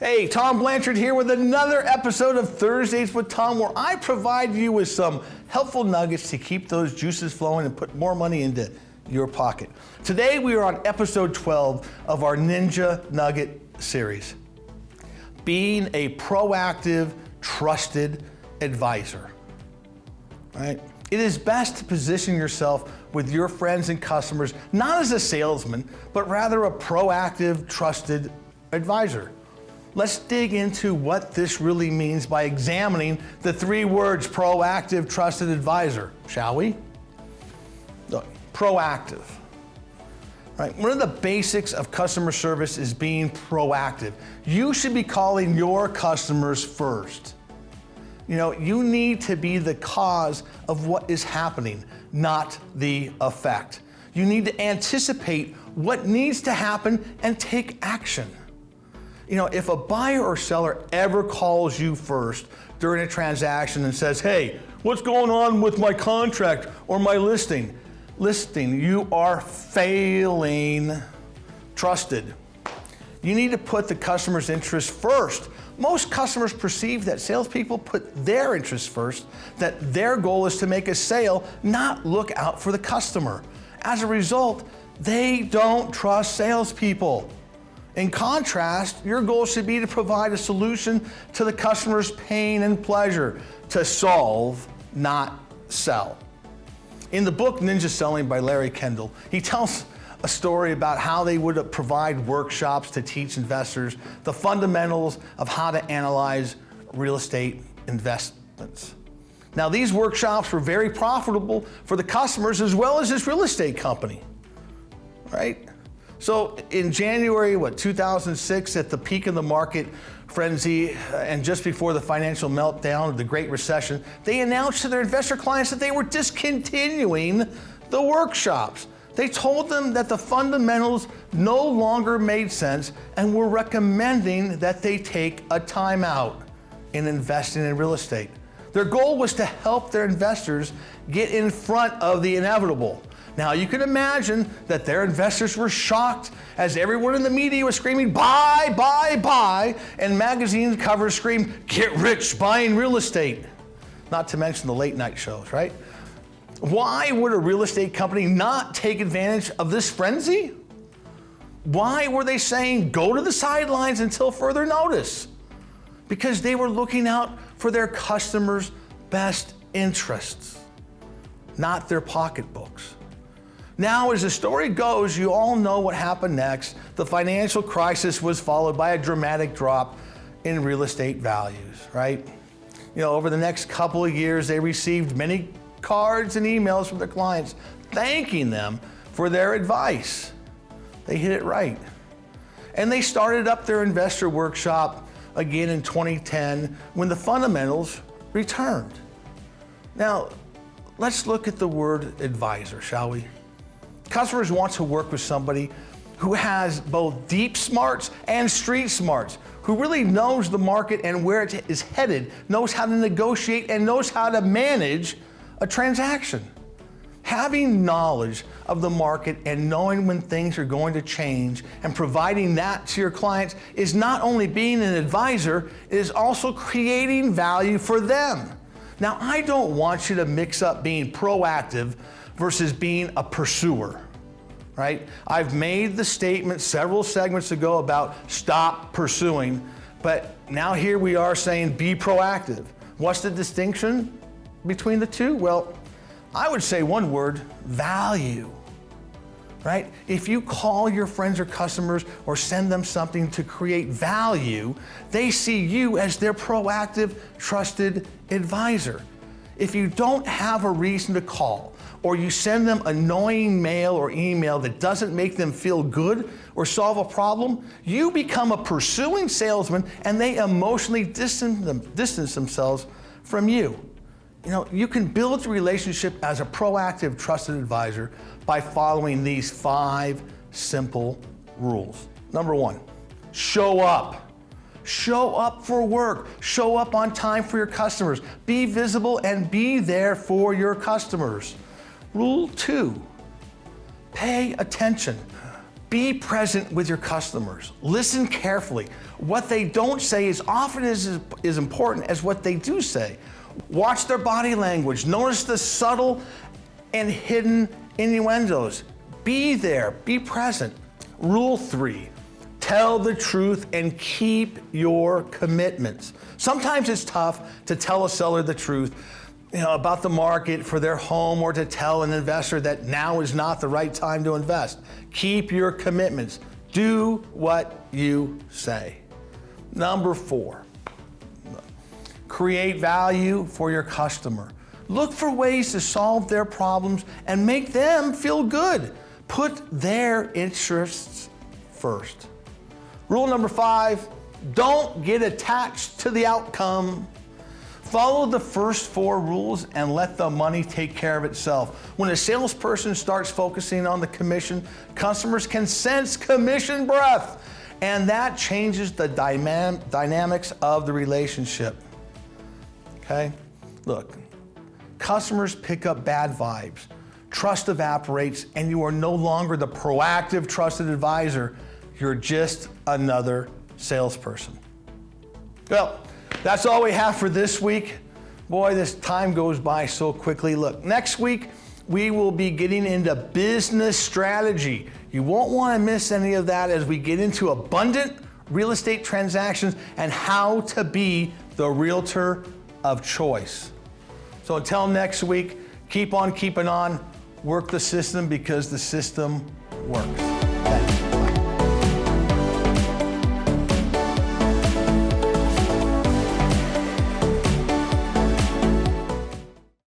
Hey, Tom Blanchard here with another episode of Thursdays with Tom, where I provide you with some helpful nuggets to keep those juices flowing and put more money into your pocket. Today we are on episode 12 of our Ninja Nugget series. Being a proactive, trusted advisor. Right? It is best to position yourself with your friends and customers, not as a salesman, but rather a proactive, trusted advisor. Let's dig into what this really means by examining the three words proactive, trusted advisor, shall we? Look, proactive. Right? One of the basics of customer service is being proactive. You should be calling your customers first. You need to be the cause of what is happening, not the effect. You need to anticipate what needs to happen and take action. If a buyer or seller ever calls you first during a transaction and says, hey, what's going on with my contract or my listing? You are failing trusted. You need to put the customer's interest first. Most customers perceive that salespeople put their interests first, that their goal is to make a sale, not look out for the customer. As a result, they don't trust salespeople. In contrast, your goal should be to provide a solution to the customer's pain and pleasure, to solve, not sell. In the book Ninja Selling by Larry Kendall, he tells a story about how they would provide workshops to teach investors the fundamentals of how to analyze real estate investments. Now, these workshops were very profitable for the customers as well as this real estate company, right? So in January, 2006, at the peak of the market frenzy and just before the financial meltdown of the Great Recession, they announced to their investor clients that they were discontinuing the workshops. They told them that the fundamentals no longer made sense and were recommending that they take a timeout in investing in real estate. Their goal was to help their investors get in front of the inevitable. Now, you can imagine that their investors were shocked as everyone in the media was screaming, buy, buy, buy, and magazine covers screamed, get rich buying real estate. Not to mention the late night shows, right? Why would a real estate company not take advantage of this frenzy? Why were they saying go to the sidelines until further notice? Because they were looking out for their customers' best interests, not their pocketbooks. Now, as the story goes, you all know what happened next. The financial crisis was followed by a dramatic drop in real estate values, right? Over the next couple of years, they received many cards and emails from their clients thanking them for their advice. They hit it right. And they started up their investor workshop again in 2010 when the fundamentals returned. Now, let's look at the word advisor, shall we? Customers want to work with somebody who has both deep smarts and street smarts, who really knows the market and where it is headed, knows how to negotiate, and knows how to manage a transaction. Having knowledge of the market and knowing when things are going to change and providing that to your clients is not only being an advisor, it is also creating value for them. Now, I don't want you to mix up being proactive versus being a pursuer, right? I've made the statement several segments ago about stop pursuing, but now here we are saying be proactive. What's the distinction between the two? Well, I would say one word, value, right? If you call your friends or customers or send them something to create value, they see you as their proactive, trusted advisor. If you don't have a reason to call, or you send them annoying mail or email that doesn't make them feel good or solve a problem, you become a pursuing salesman and they emotionally distance themselves from you. You can build a relationship as a proactive, trusted advisor by following these 5 simple rules. Number 1, show up. Show up for work. Show up on time for your customers. Be visible and be there for your customers. Rule 2, pay attention. Be present with your customers. Listen carefully. What they don't say is often as important as what they do say. Watch their body language. Notice the subtle and hidden innuendos. Be there, be present. Rule 3, tell the truth and keep your commitments. Sometimes it's tough to tell a seller the truth, about the market for their home, or to tell an investor that now is not the right time to invest. Keep your commitments. Do what you say. Number 4, create value for your customer. Look for ways to solve their problems and make them feel good. Put their interests first. Rule number 5, don't get attached to the outcome. Follow the first 4 rules and let the money take care of itself. When a salesperson starts focusing on the commission, customers can sense commission breath, and that changes the dynamics of the relationship. Okay? Look, customers pick up bad vibes, trust evaporates, and you are no longer the proactive, trusted advisor. You're just another salesperson. Well, that's all we have for this week. Boy, this time goes by so quickly. Look, next week, we will be getting into business strategy. You won't want to miss any of that as we get into abundant real estate transactions and how to be the realtor of choice. So until next week, keep on keeping on. Work the system because the system works. Thank you.